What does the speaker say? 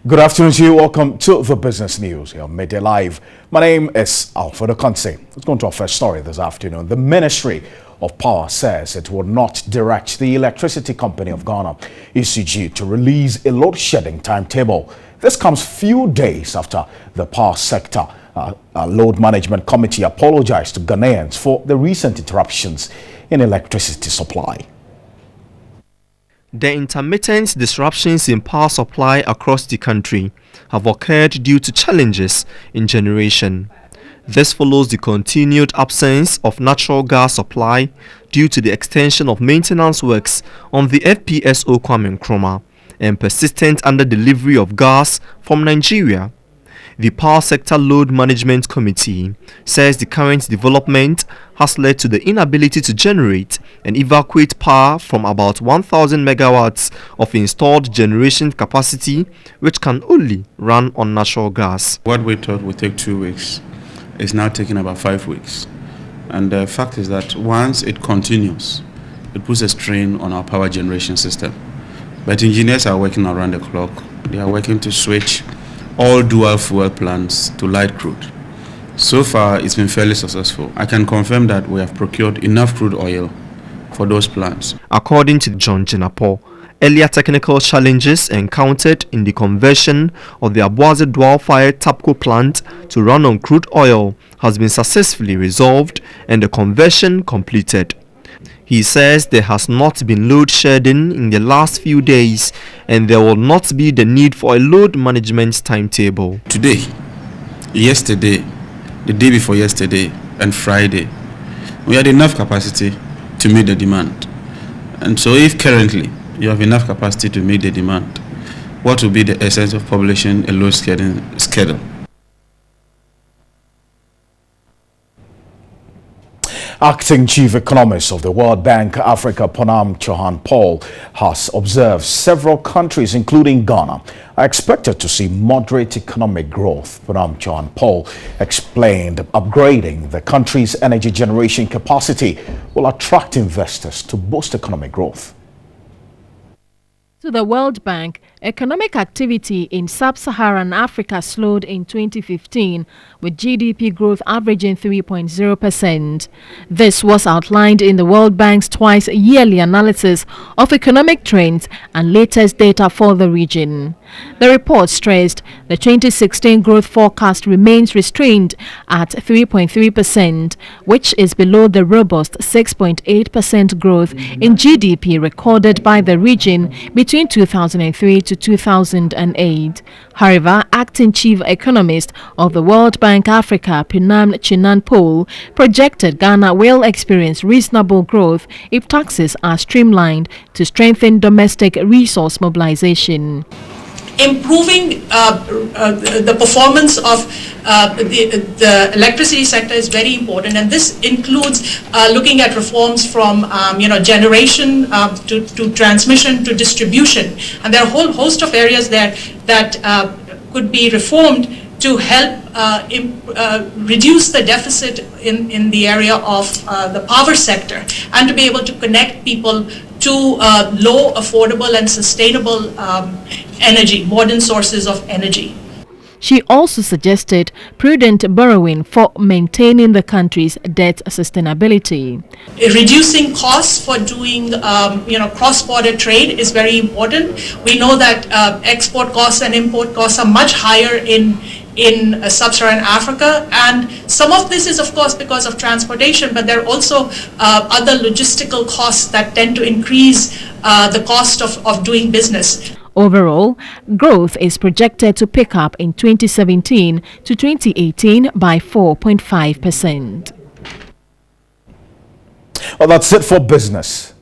Good afternoon to you. Welcome to the business news here on Midday Live. My name is Alfred Okonse. Let's go into our first story this afternoon. The Ministry of Power says it will not direct the Electricity Company of Ghana, ECG, to release a load shedding timetable. This comes few days after the power sector load management committee apologized to Ghanaians for the recent interruptions in electricity supply. The intermittent disruptions in power supply across the country have occurred due to challenges in generation. This follows the continued absence of natural gas supply due to the extension of maintenance works on the FPSO Kwame Nkrumah and persistent under-delivery of gas from Nigeria. The Power Sector Load Management Committee says the current development has led to the inability to generate and evacuate power from about 1,000 megawatts of installed generation capacity, which can only run on natural gas. What we thought would take 2 weeks is now taking about 5 weeks. And the fact is that once it continues, it puts a strain on our power generation system. But engineers are working around the clock. They are working to switch all dual fuel plants to light crude. So far, it's been fairly successful. I can confirm that we have procured enough crude oil for those plants. According to John Jinapo, earlier technical challenges encountered in the conversion of the Aboadze dual-fired TAPCO plant to run on crude oil has been successfully resolved and the conversion completed. He says there has not been load shedding in the last few days and there will not be the need for a load management timetable. Today, yesterday, the day before yesterday and Friday, we had enough capacity to meet the demand. And so if currently you have enough capacity to meet the demand, what will be the essence of publishing a load schedule? Acting Chief Economist of the World Bank Africa, Ponam Chauhan Paul, has observed several countries, including Ghana, are expected to see moderate economic growth. Ponam Chauhan Paul explained upgrading the country's energy generation capacity will attract investors to boost economic growth. To the World Bank, economic activity in sub-Saharan Africa slowed in 2015, with GDP growth averaging 3.0%. This was outlined in the World Bank's twice-yearly analysis of economic trends and latest data for the region. The report stressed the 2016 growth forecast remains restrained at 3.3%, which is below the robust 6.8% growth in GDP recorded by the region between 2003 to 2008. However, acting chief economist of the World Bank Africa, Ponam Chauhan Paul, projected Ghana will experience reasonable growth if taxes are streamlined to strengthen domestic resource mobilization. Improving the performance of the electricity sector is very important, and this includes looking at reforms from generation to transmission to distribution, and there are a whole host of areas there that could be reformed to help reduce the deficit in the area of the power sector, and to be able to connect people to low, affordable and sustainable energy, modern sources of energy. She also suggested prudent borrowing for maintaining the country's debt sustainability. Reducing costs for doing cross-border trade is very important. We know that export costs and import costs are much higher in sub-Saharan Africa, and some of this is of course because of transportation, but there are also other logistical costs that tend to increase the cost of doing business. Overall, growth is projected to pick up in 2017 to 2018 by 4.5%. Well, that's it for business.